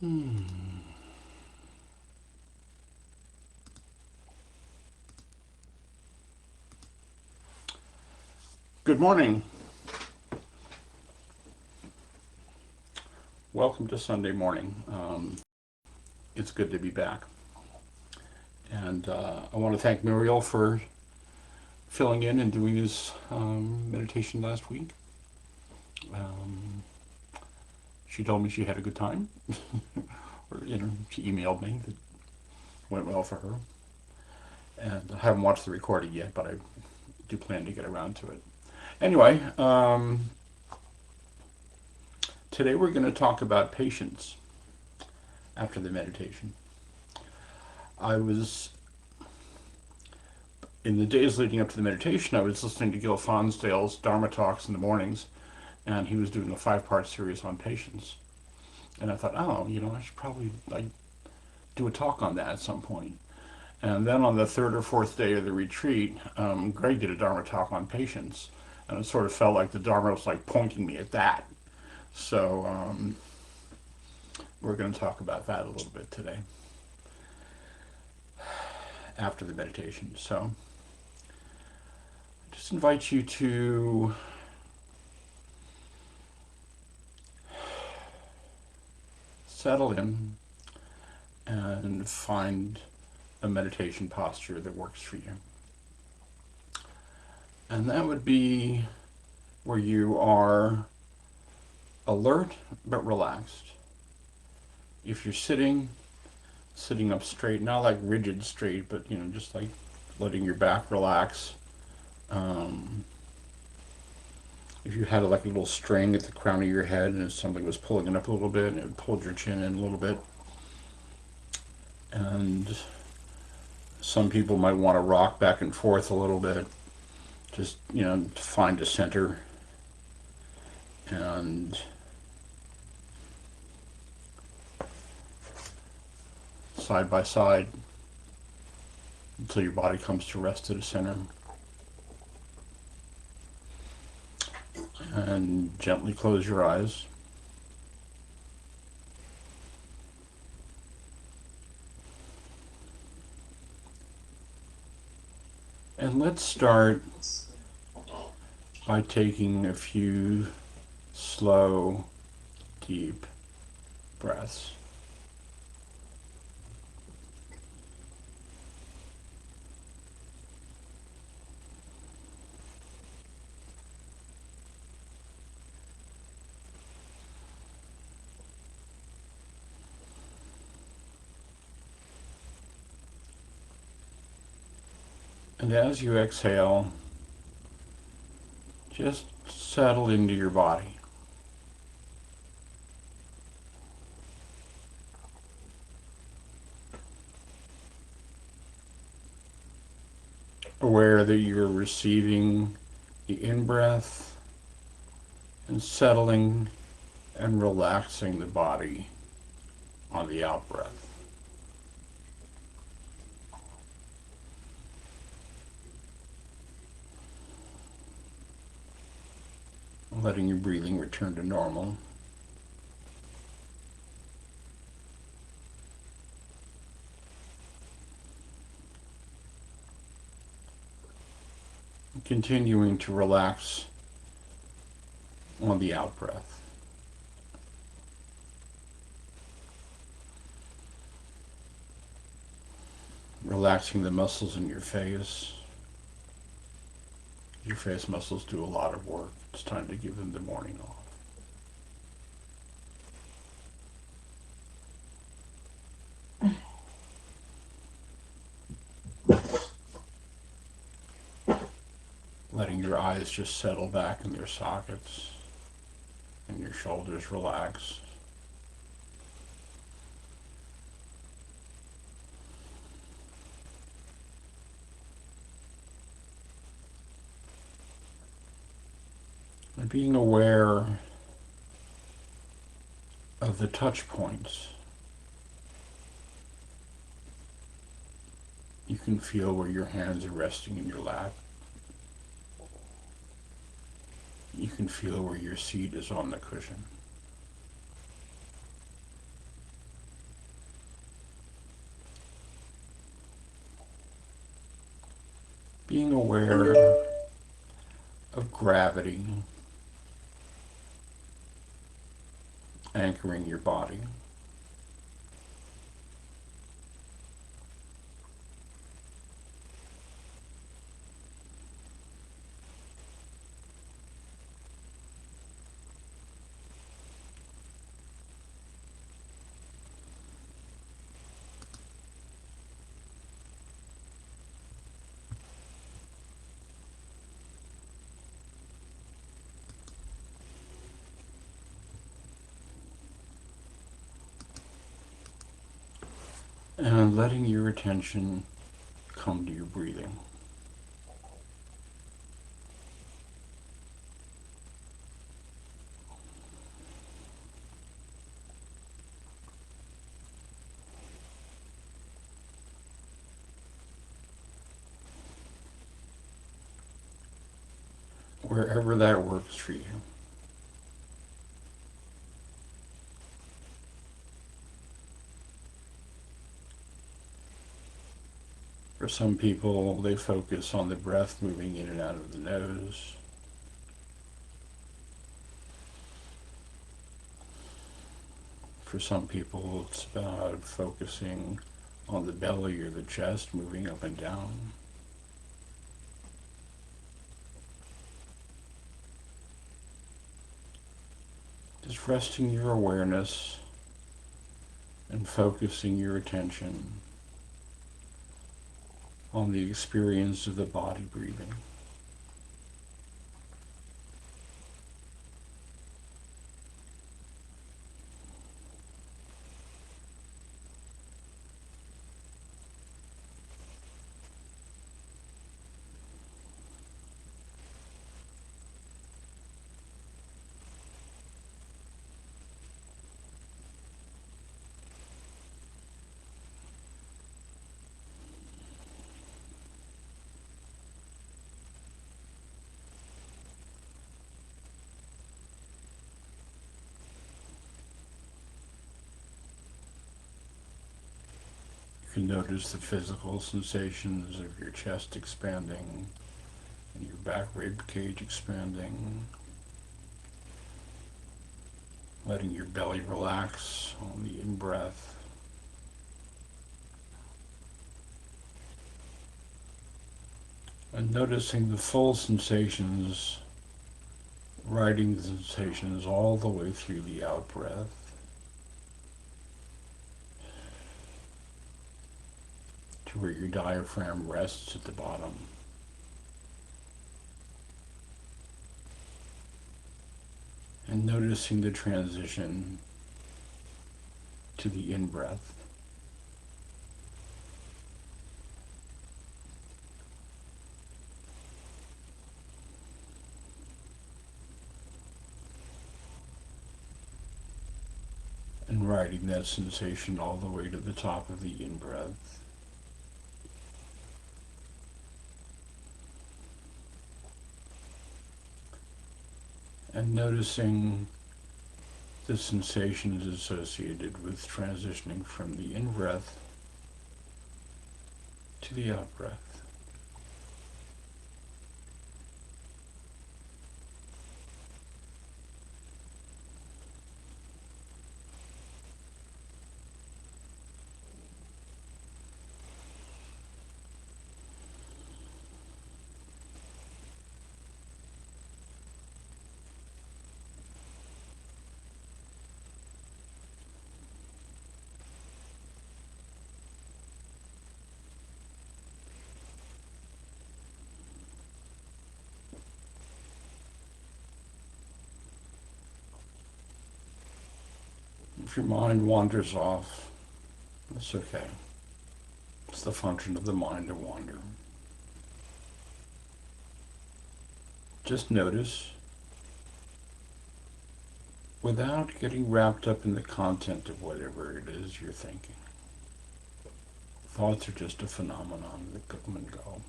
Good morning. Welcome to Sunday morning. It's good to be back. And I want to thank Muriel for filling in and doing this meditation last week. Um, she told me she had a good time. Or, she emailed me that went well for her. And I haven't watched the recording yet, but I do plan to get around to it. Anyway, today we're going to talk about patience after the meditation. I was in the days leading up to the meditation, I was listening to Gil Fonsdale's Dharma talks in the mornings, and he was doing a 5-part series on patience. And I thought, I should probably do a talk on that at some point. And then on the third or fourth day of the retreat, Greg did a Dharma talk on patience, and it sort of felt like the Dharma was like pointing me at that. So we're going to talk about that a little bit today after the meditation. So I just invite you to settle in and find a meditation posture that works for you. And that would be where you are alert but relaxed. If you're sitting up straight, not like rigid straight, but just like letting your back relax. If you had like a little string at the crown of your head and somebody was pulling it up a little bit, and it pulled your chin in a little bit. And some people might want to rock back and forth a little bit, just to find a center. And side by side until your body comes to rest at a center. And gently close your eyes. And let's start by taking a few slow, deep breaths. And as you exhale, just settle into your body. Aware that you're receiving the in-breath and settling and relaxing the body on the out-breath. Letting your breathing return to normal. Continuing to relax on the out-breath. Relaxing the muscles in your face. Your face muscles do a lot of work. It's time to give them the morning off. Letting your eyes just settle back in their sockets and your shoulders relax. And being aware of the touch points. You can feel where your hands are resting in your lap. You can feel where your seat is on the cushion. being aware of gravity anchoring your body. And letting your attention come to your breathing. Wherever that works for you. For some people, they focus on the breath moving in and out of the nose. For some people, it's about focusing on the belly or the chest moving up and down. Just resting your awareness and focusing your attention on the experience of the body breathing. You can notice the physical sensations of your chest expanding and your back rib cage expanding, letting your belly relax on the in-breath. And noticing the full sensations, riding the sensations all the way through the out-breath. To where your diaphragm rests at the bottom. And noticing the transition to the in-breath. And riding that sensation all the way to the top of the in-breath. And noticing the sensations associated with transitioning from the in-breath to the out-breath. If your mind wanders off, that's okay. It's the function of the mind to wander. Just notice, without getting wrapped up in the content of whatever it is you're thinking. Thoughts are just a phenomenon that come and go.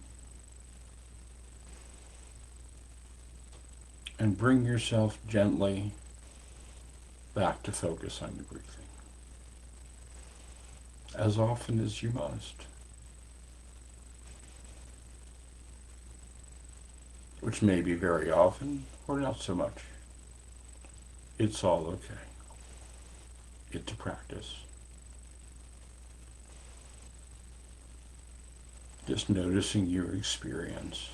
And bring yourself gently back to focus on your breathing. As often as you must. which may be very often or not so much. It's all okay. It's a practice. Just noticing your experience.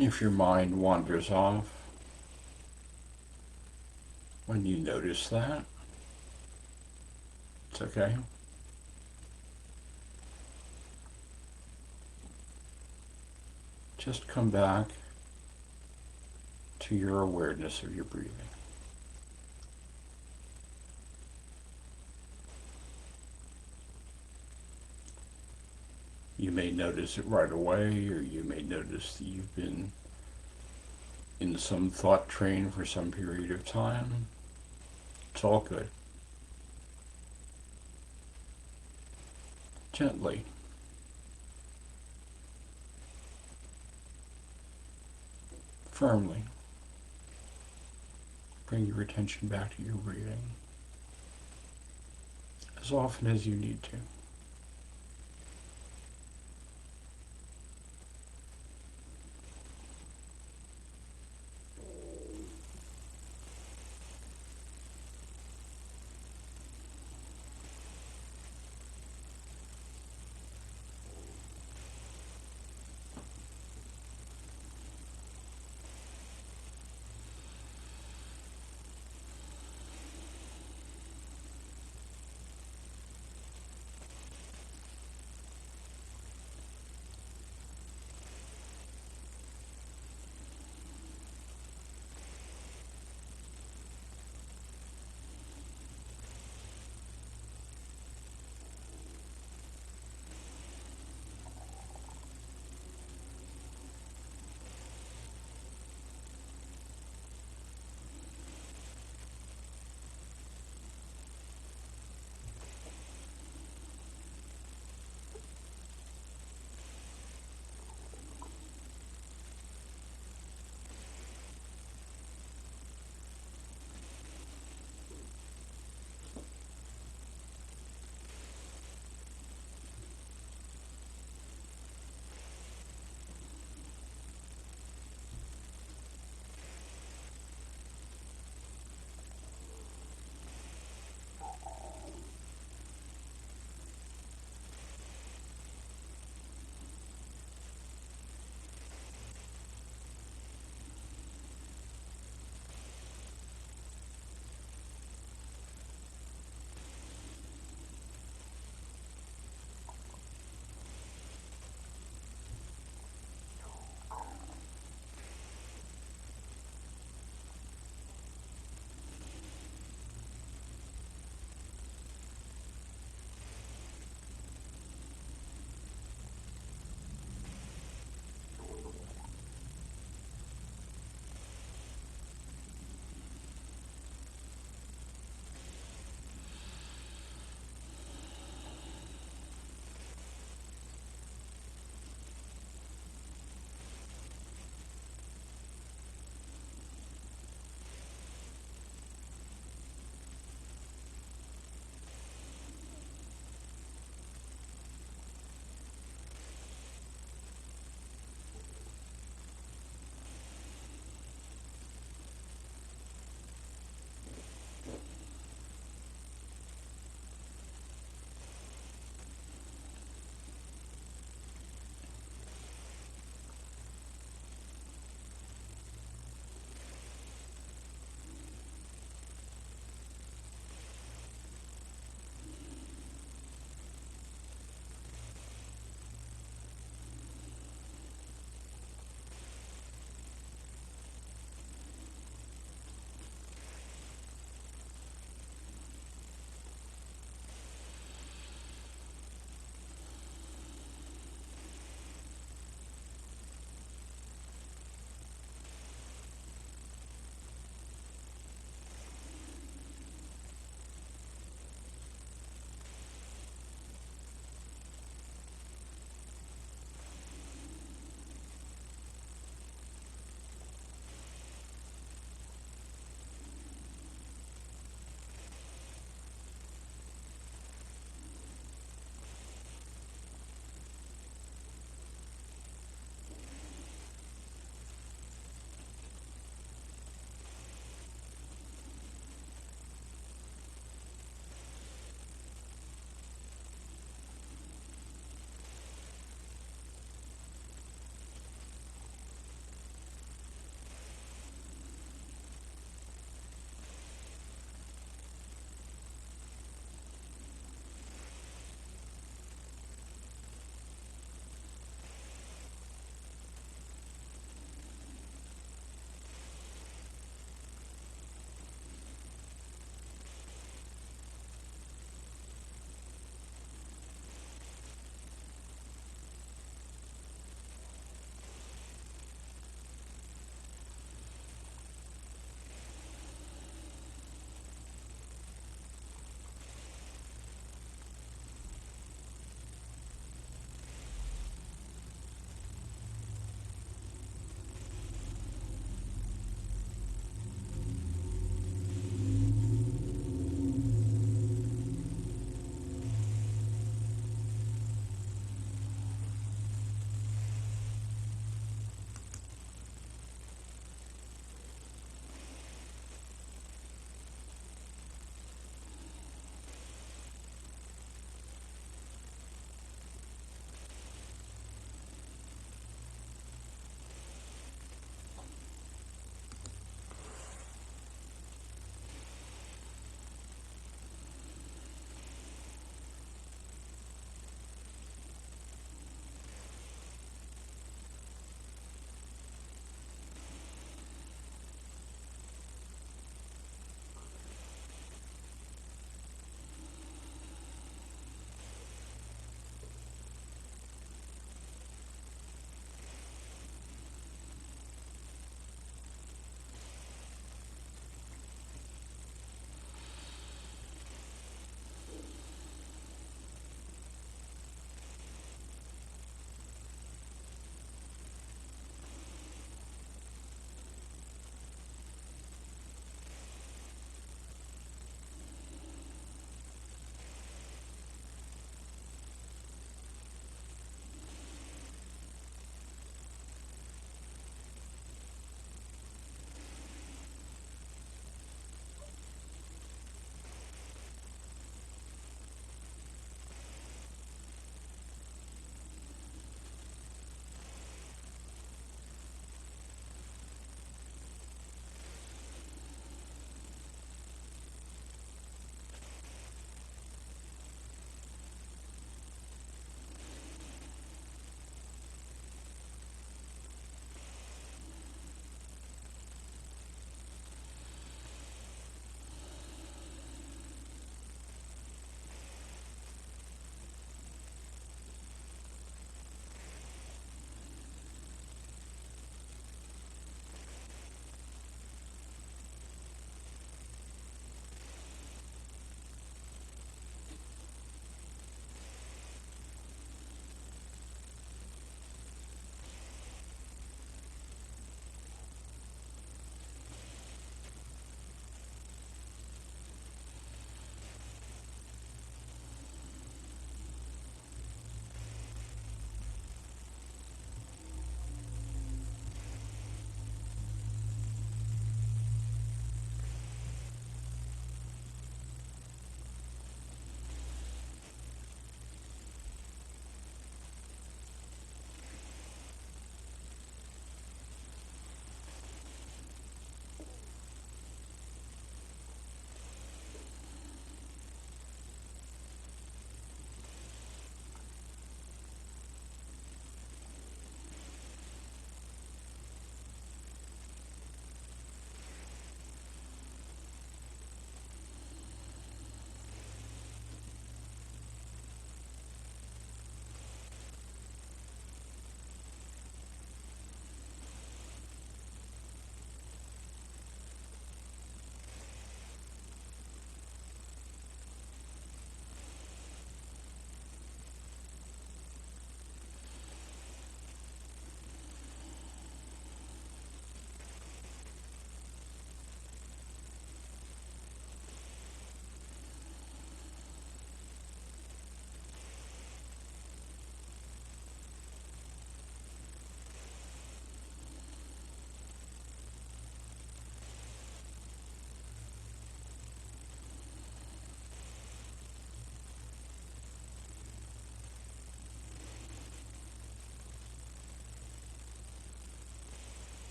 If your mind wanders off, when you notice that, it's okay. Just come back to your awareness of your breathing. You may notice it right away, or you may notice that you've been in some thought train for some period of time. It's all good. Gently, firmly, bring your attention back to your breathing as often as you need to.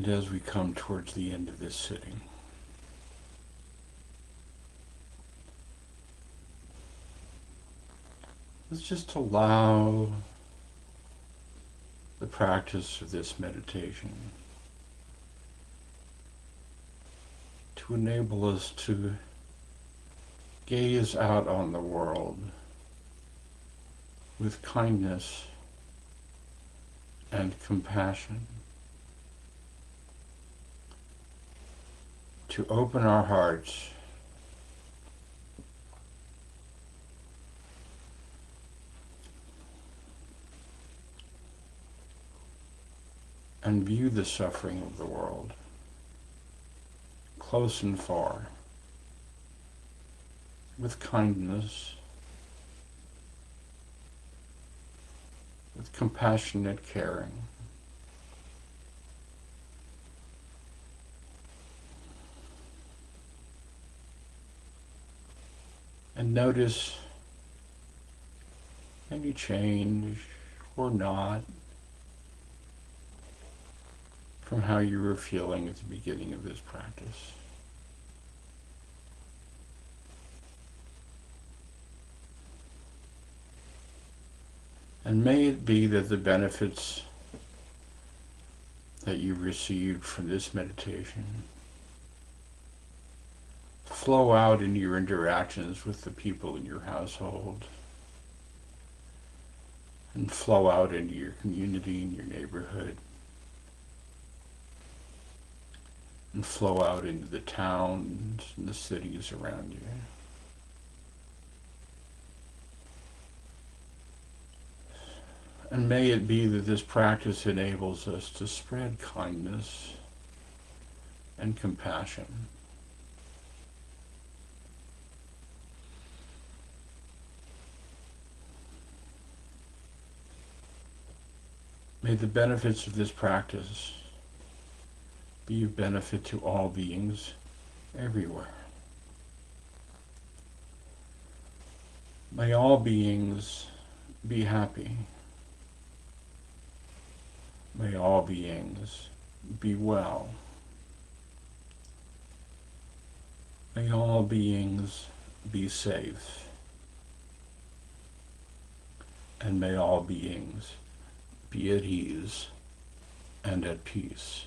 And as we come towards the end of this sitting, let's just allow the practice of this meditation to enable us to gaze out on the world with kindness and compassion, to open our hearts and view the suffering of the world, close and far, with kindness, with compassionate caring. And notice any change or not from how you were feeling at the beginning of this practice. And may it be that the benefits that you received from this meditation flow out into your interactions with the people in your household, and flow out into your community and your neighborhood, and flow out into the towns and the cities around you. And may it be that this practice enables us to spread kindness and compassion. May the benefits of this practice be of benefit to all beings everywhere. May all beings be happy. May all beings be well. May all beings be safe. And may all beings be at ease and at peace.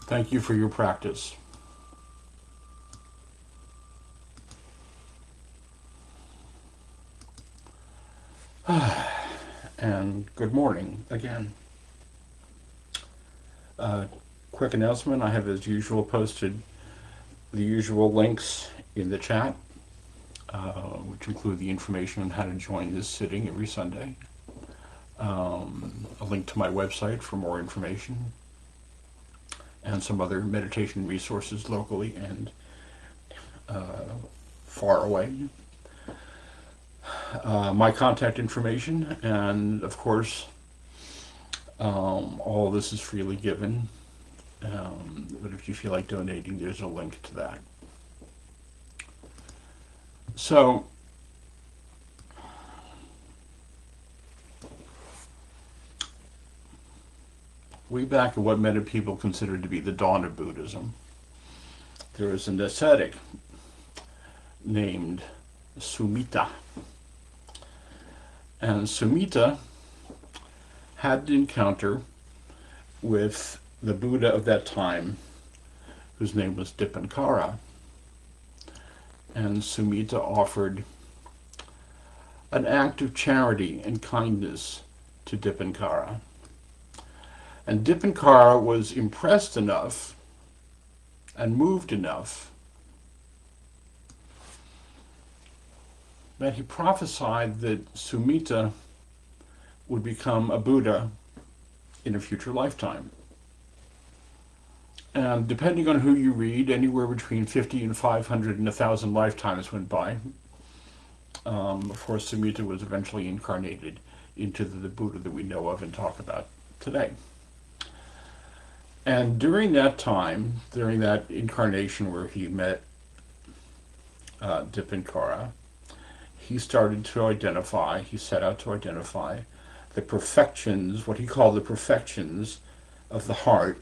Thank you for your practice. And good morning again. Quick announcement, I have as usual posted the usual links in the chat, which include the information on how to join this sitting every Sunday. A link to my website for more information, and some other meditation resources locally and far away. My contact information, and of course, all this is freely given. But if you feel like donating, there's a link to that. So, way back at what many people considered to be the dawn of Buddhism, there was an ascetic named Sumita. And Sumita had an encounter with the Buddha of that time, whose name was Dipankara. And Sumita offered an act of charity and kindness to Dipankara. And Dipankara was impressed enough and moved enough that he prophesied that Sumita would become a Buddha in a future lifetime. And depending on who you read, anywhere between 50 and 500 and 1,000 lifetimes went by before Samhita was eventually incarnated into the Buddha that we know of and talk about today. And during that time, during that incarnation where he met Dipankara, he started to identify, he set out to identify the perfections, what he called the perfections of the heart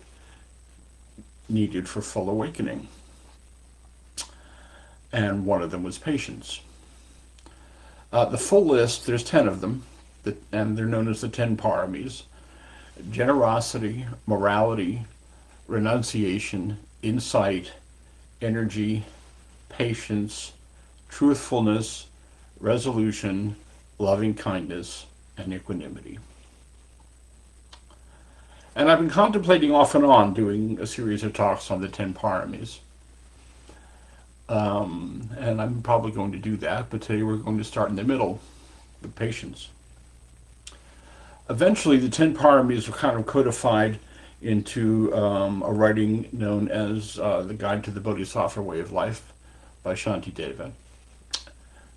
needed for full awakening. And one of them was patience. The full list, there's 10 of them, and they're known as the 10 paramis: generosity, morality, renunciation, insight, energy, patience, truthfulness, resolution, loving kindness, and equanimity. And I've been contemplating off and on doing a series of talks on the 10 paramis. And I'm probably going to do that, but today we're going to start in the middle with patience. Eventually, the 10 paramis were kind of codified into a writing known as The Guide to the Bodhisattva Way of Life by Shantideva,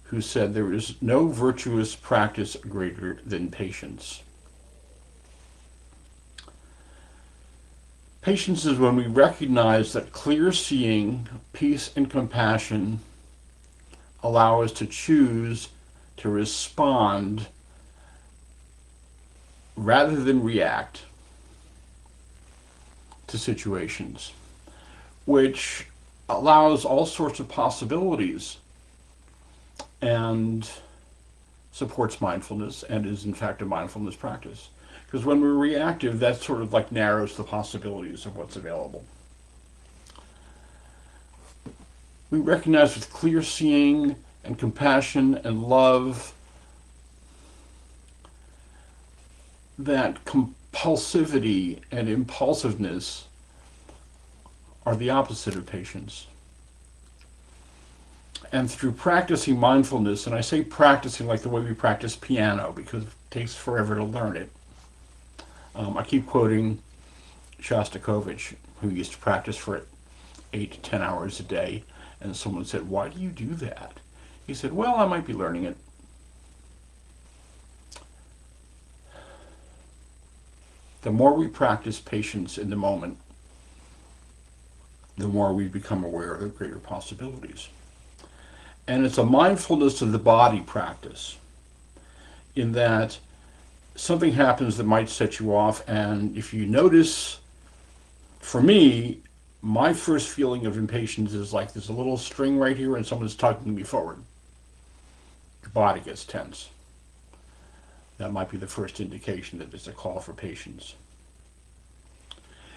who said there is no virtuous practice greater than patience. Patience is when we recognize that clear seeing, peace, and compassion allow us to choose to respond rather than react to situations, which allows all sorts of possibilities and supports mindfulness and is in fact a mindfulness practice. Because when we're reactive, that sort of like narrows the possibilities of what's available. We recognize with clear seeing and compassion and love that compulsivity and impulsiveness are the opposite of patience. And through practicing mindfulness, and I say practicing like the way we practice piano because it takes forever to learn it. I keep quoting Shostakovich, who used to practice for 8 to 10 hours a day, and someone said, "Why do you do that?" He said, "Well, I might be learning it." The more we practice patience in the moment, the more we become aware of the greater possibilities. And it's a mindfulness of the body practice, in that something happens that might set you off, and if you notice, for me, my first feeling of impatience is like there's a little string right here and someone's tugging me forward. Your body gets tense. That might be the first indication that there's a call for patience.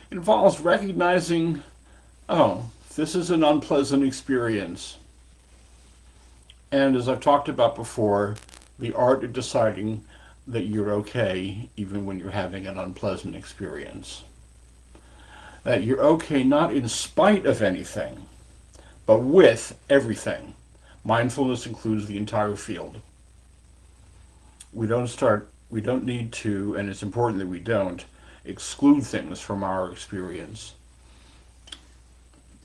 It involves recognizing, oh, this is an unpleasant experience. And as I've talked about before, the art of deciding that you're okay even when you're having an unpleasant experience. That you're okay not in spite of anything, but with everything. Mindfulness includes the entire field. We don't need to, and it's important that we don't, exclude things from our experience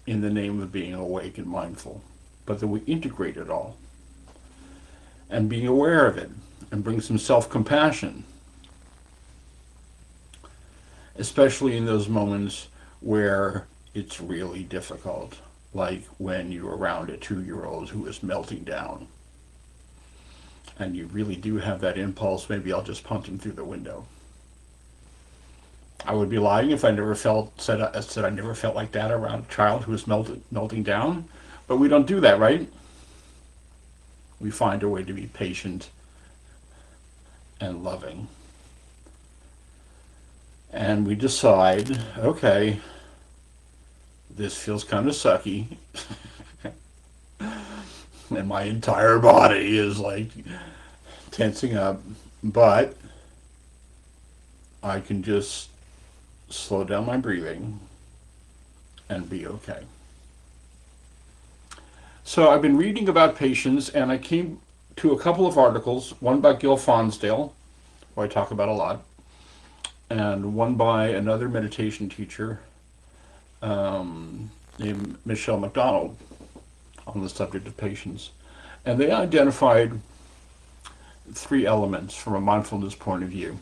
in the name of being awake and mindful, but that we integrate it all and being aware of it and bring some self-compassion, especially in those moments where it's really difficult, like when you're around a 2-year-old who is melting down and you really do have that impulse, maybe I'll just punt him through the window. I would be lying if I never said I never felt like that around a child who is melting down, but we don't do that, right? We find a way to be patient and loving. And we decide, okay, this feels kind of sucky. And my entire body is like tensing up, but I can just slow down my breathing and be okay. So I've been reading about patience, and I came to a couple of articles, one by Gil Fonsdale, who I talk about a lot, and one by another meditation teacher named Michelle McDonald on the subject of patience. And they identified three elements from a mindfulness point of view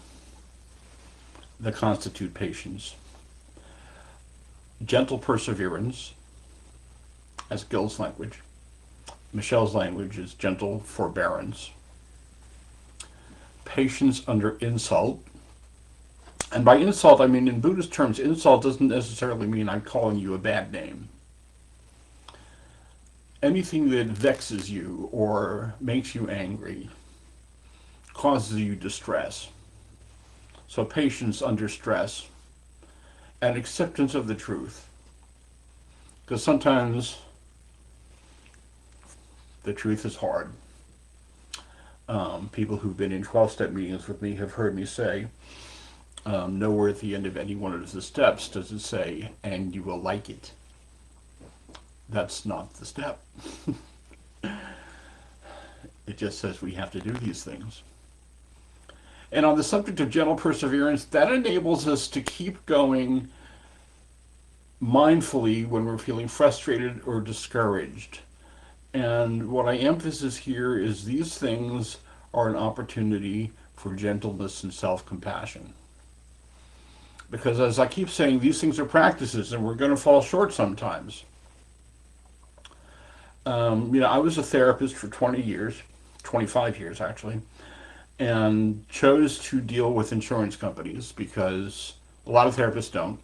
that constitute patience: gentle perseverance, as Gill's language. Michelle's language is gentle forbearance. Patience under insult. And by insult, I mean in Buddhist terms, insult doesn't necessarily mean I'm calling you a bad name. Anything that vexes you or makes you angry causes you distress. So patience under stress and acceptance of the truth. Because sometimes the truth is hard. People who've been in 12-step meetings with me have heard me say, nowhere at the end of any one of the steps does it say, and you will like it. That's not the step. It just says we have to do these things. And on the subject of gentle perseverance, that enables us to keep going mindfully when we're feeling frustrated or discouraged. And what I emphasize here is these things are an opportunity for gentleness and self-compassion. Because as I keep saying, these things are practices and we're going to fall short sometimes. I was a therapist for 20 years, 25 years actually, and chose to deal with insurance companies because a lot of therapists don't,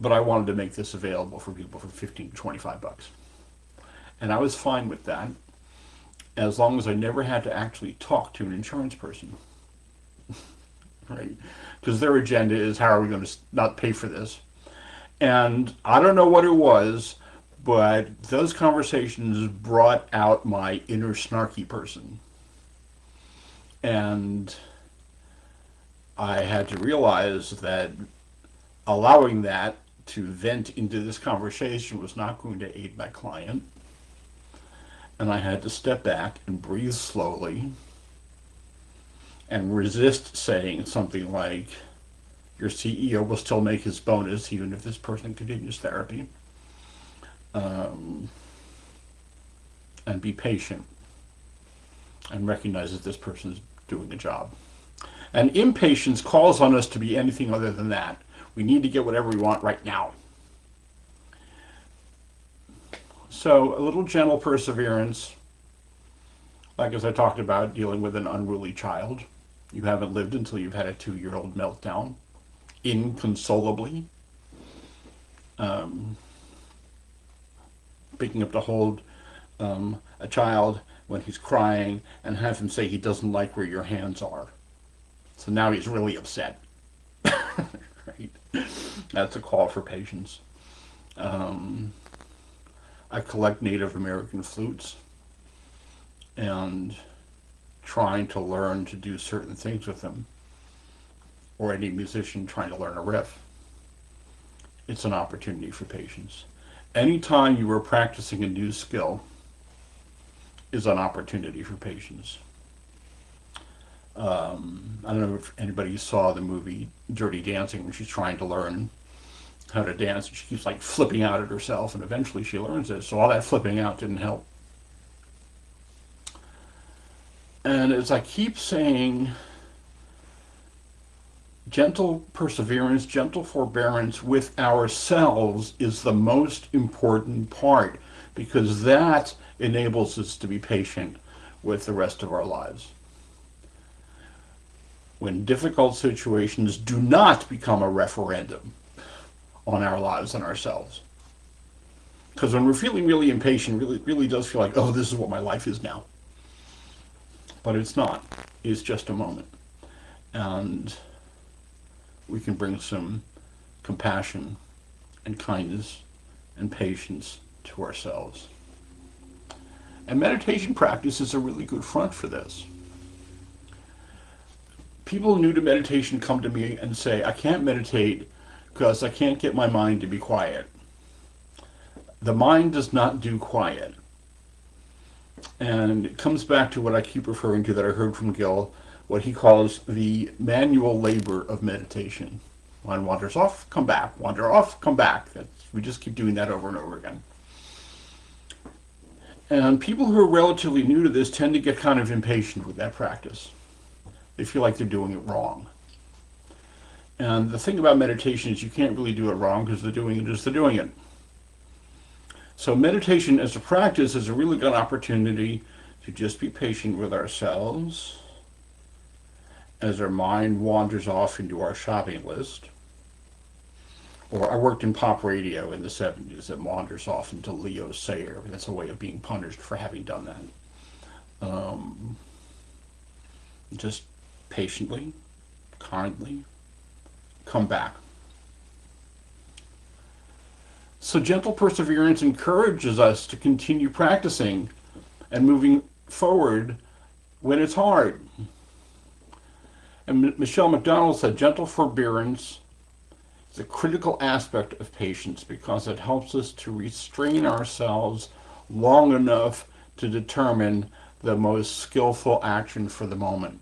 but I wanted to make this available for people for 15 to 25 bucks. And I was fine with that as long as I never had to actually talk to an insurance person, right? Because their agenda is, how are we going to not pay for this? And I don't know what it was, but those conversations brought out my inner snarky person. And I had to realize that allowing that to vent into this conversation was not going to aid my client. And I had to step back and breathe slowly and resist saying something like, your CEO will still make his bonus even if this person continues therapy. And be patient and recognize that this person is doing a job. And impatience calls on us to be anything other than that. We need to get whatever we want right now. So a little gentle perseverance, like as I talked about, dealing with an unruly child. You haven't lived until you've had a 2-year-old meltdown, inconsolably. Picking up to hold a child when he's crying and have him say he doesn't like where your hands are. So now he's really upset. Right? That's a call for patience. I collect Native American flutes and trying to learn to do certain things with them, or any musician trying to learn a riff. It's an opportunity for patience. Anytime you are practicing a new skill is an opportunity for patience. I don't know if anybody saw the movie Dirty Dancing when she's trying to learn how to dance. She keeps like flipping out at herself, and eventually she learns it. So all that flipping out didn't help. And as I keep saying, gentle perseverance, gentle forbearance with ourselves is the most important part, because that enables us to be patient with the rest of our lives. When difficult situations do not become a referendum on our lives and ourselves. Because when we're feeling really impatient, it really does feel like, oh, this is what my life is now. But it's not. It's just a moment. And we can bring some compassion and kindness and patience to ourselves. And meditation practice is a really good front for this. People new to meditation come to me and say, I can't meditate because I can't get my mind to be quiet. The mind does not do quiet. And it comes back to what I keep referring to that I heard from Gill, what he calls the manual labor of meditation. Mind wanders off, come back. Wander off, come back. We just keep doing that over and over again. And people who are relatively new to this tend to get kind of impatient with that practice. They feel like they're doing it wrong. And the thing about meditation is you can't really do it wrong because they're doing it as they're doing it. So meditation as a practice is a really good opportunity to just be patient with ourselves as our mind wanders off into our shopping list. Or I worked in pop radio in the 70s. It wanders off into Leo Sayer. That's a way of being punished for having done that. Just patiently, kindly, come back. So gentle perseverance encourages us to continue practicing and moving forward when it's hard. And Michelle McDonald said, gentle forbearance is a critical aspect of patience because it helps us to restrain ourselves long enough to determine the most skillful action for the moment.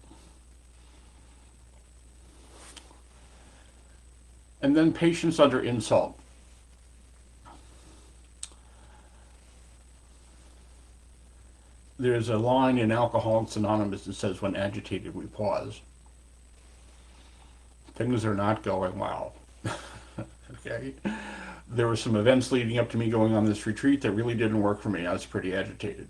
And then patience under insult. There's a line in Alcoholics Anonymous that says, when agitated, we pause. Things are not going well. Okay? There were some events leading up to me going on this retreat that really didn't work for me. I was pretty agitated.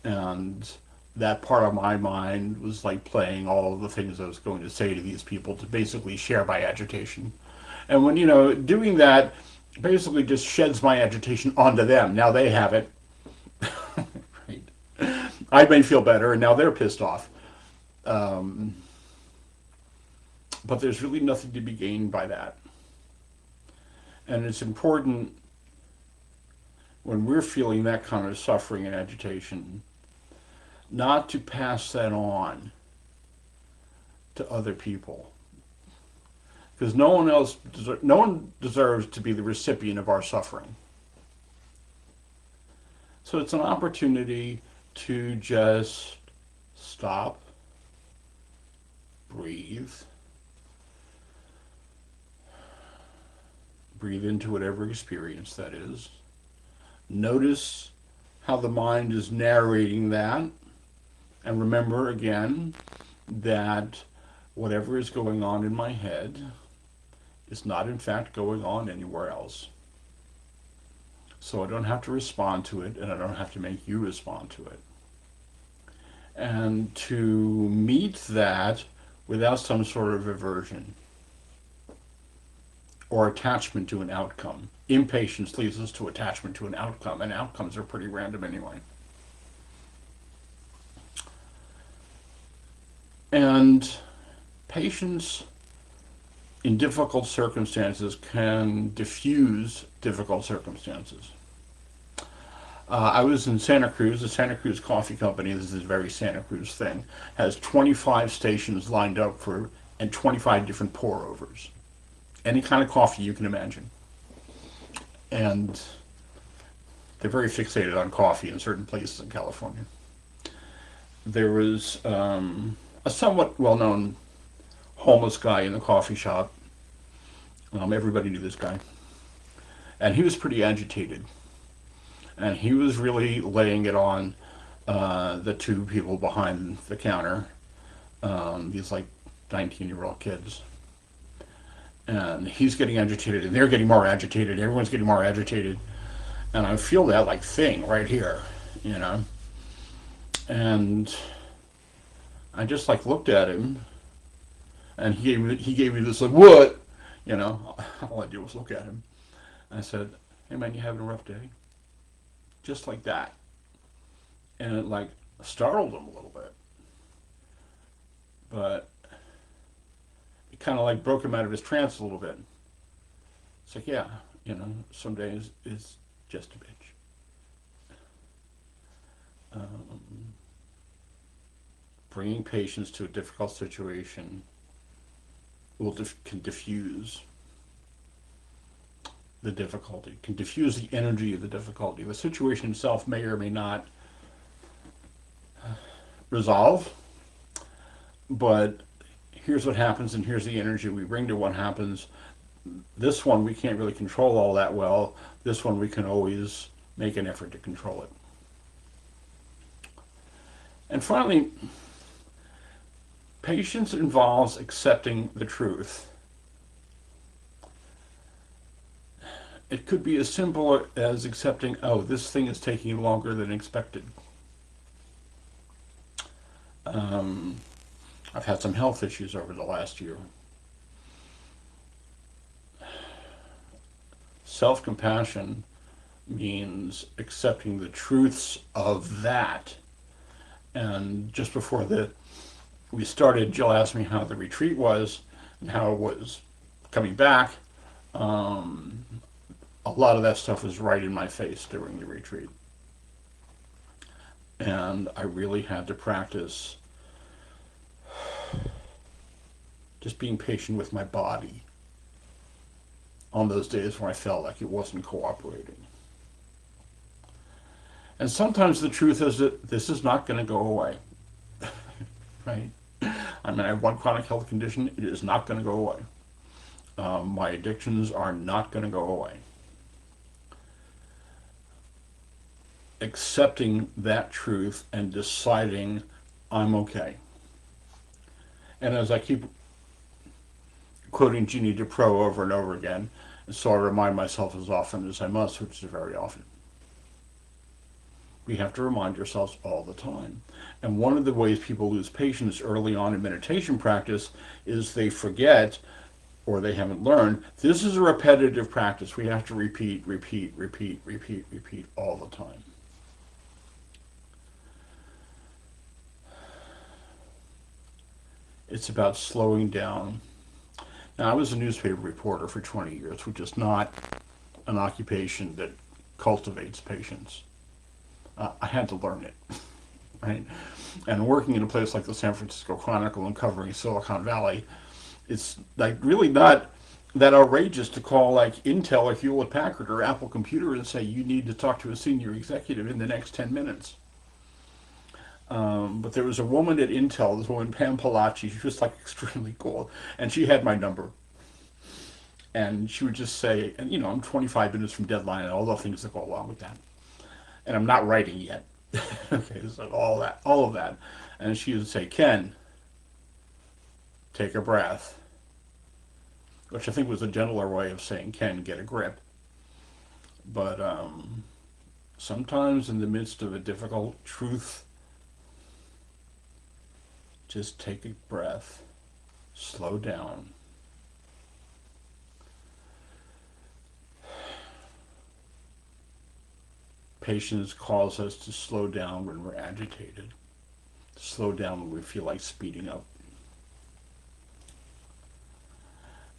And that part of my mind was like playing all of the things I was going to say to these people to basically share my agitation. And when, doing that basically just sheds my agitation onto them. Now they have it. Right? I may feel better, and now they're pissed off. But there's really nothing to be gained by that. And it's important when we're feeling that kind of suffering and agitation not to pass that on to other people. Because no one deserves to be the recipient of our suffering. So it's an opportunity to just stop, breathe into whatever experience that is. Notice how the mind is narrating that. And remember again that whatever is going on in my head is not in fact going on anywhere else. So I don't have to respond to it, and I don't have to make you respond to it. And to meet that without some sort of aversion or attachment to an outcome. Impatience leads us to attachment to an outcome, and outcomes are pretty random anyway. And patience in difficult circumstances can diffuse difficult circumstances. I was in Santa Cruz. The Santa Cruz Coffee Company, this is a very Santa Cruz thing, has 25 stations lined up for, and 25 different pour-overs. Any kind of coffee you can imagine. And they're very fixated on coffee in certain places in California. There was a somewhat well-known homeless guy in the coffee shop. Everybody knew this guy. And he was pretty agitated. And he was really laying it on the two people behind the counter, these like 19-year-old kids. And he's getting agitated, and they're getting more agitated, everyone's getting more agitated. And I feel that like thing right here, And I just like looked at him, and he gave me this like, what? All I did was look at him. I said, hey man, you having a rough day? Just like that. And it like startled him a little bit. But it kind of like broke him out of his trance a little bit. It's like, yeah, some days it's just a bitch. Bringing patience to a difficult situation can diffuse the difficulty, can diffuse the energy of the difficulty. The situation itself may or may not resolve, but here's what happens and here's the energy we bring to what happens. This one we can't really control all that well. This one we can always make an effort to control it. And finally, patience involves accepting the truth. It could be as simple as accepting, oh, this thing is taking longer than expected. I've had some health issues over the last year. Self-compassion means accepting the truths of that. And just before we started, Jill asked me how the retreat was and how it was coming back. A lot of that stuff was right in my face during the retreat. And I really had to practice just being patient with my body on those days when I felt like it wasn't cooperating. And sometimes the truth is that this is not going to go away, right? I mean, I have one chronic health condition. It is not going to go away. My addictions are not going to go away. Accepting that truth and deciding I'm okay. And as I keep quoting Jeannie DePro over and over again, and so I remind myself as often as I must, which is very often. We have to remind ourselves all the time. And one of the ways people lose patience early on in meditation practice is they forget, or they haven't learned, this is a repetitive practice. We have to repeat all the time. It's about slowing down. Now, I was a newspaper reporter for 20 years, which is not an occupation that cultivates patience. I had to learn it, right? And working in a place like the San Francisco Chronicle and covering Silicon Valley, it's like really not that outrageous to call like Intel or Hewlett Packard or Apple Computer and say you need to talk to a senior executive in the next 10 minutes. But there was a woman at Intel, this woman Pam Palachi, she was like extremely cool, and she had my number. And she would just say, and you know, I'm 25 minutes from deadline and all the things that go along with that. And I'm not writing yet. Okay, so all of that. And she would say, Ken, take a breath. Which I think was a gentler way of saying, Ken, get a grip. But sometimes in the midst of a difficult truth, just take a breath, slow down. Patience calls us to slow down when we're agitated, slow down when we feel like speeding up.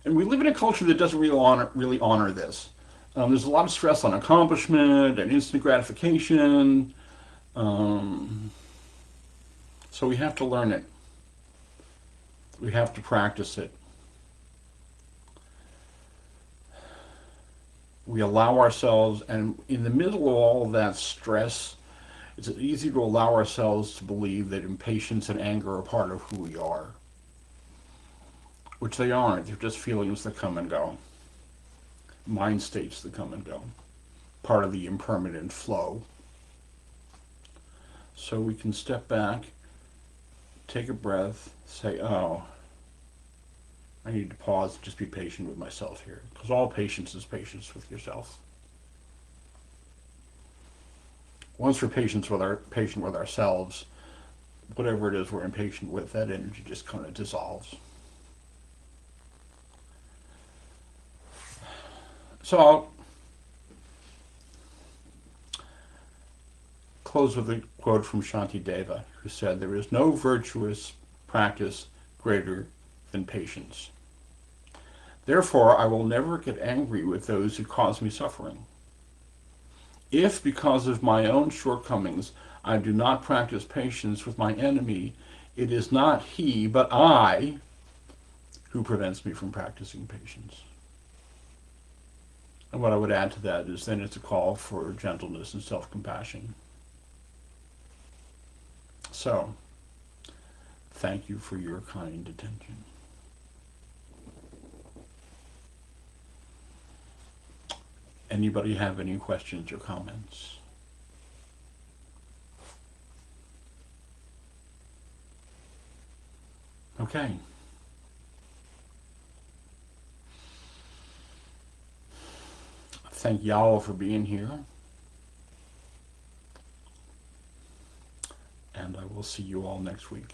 And we live in a culture that doesn't really honor this. There's a lot of stress on accomplishment and instant gratification. So we have to learn it. We have to practice it. We allow ourselves, and in the middle of all of that stress, it's easy to allow ourselves to believe that impatience and anger are part of who we are, which they aren't. They're just feelings that come and go, mind states that come and go, part of the impermanent flow. So we can step back, take a breath, say, oh, I need to pause and just be patient with myself here. Because all patience is patience with yourself. Once we're patient with ourselves, whatever it is we're impatient with, that energy just kind of dissolves. So I'll close with a quote from Shanti Deva, who said, there is no virtuous practice greater than patience. Therefore, I will never get angry with those who cause me suffering. If, because of my own shortcomings, I do not practice patience with my enemy, it is not he, but I, who prevents me from practicing patience. And what I would add to that is then it's a call for gentleness and self-compassion. So, thank you for your kind attention. Anybody have any questions or comments? Okay. Thank y'all for being here, and I will see you all next week.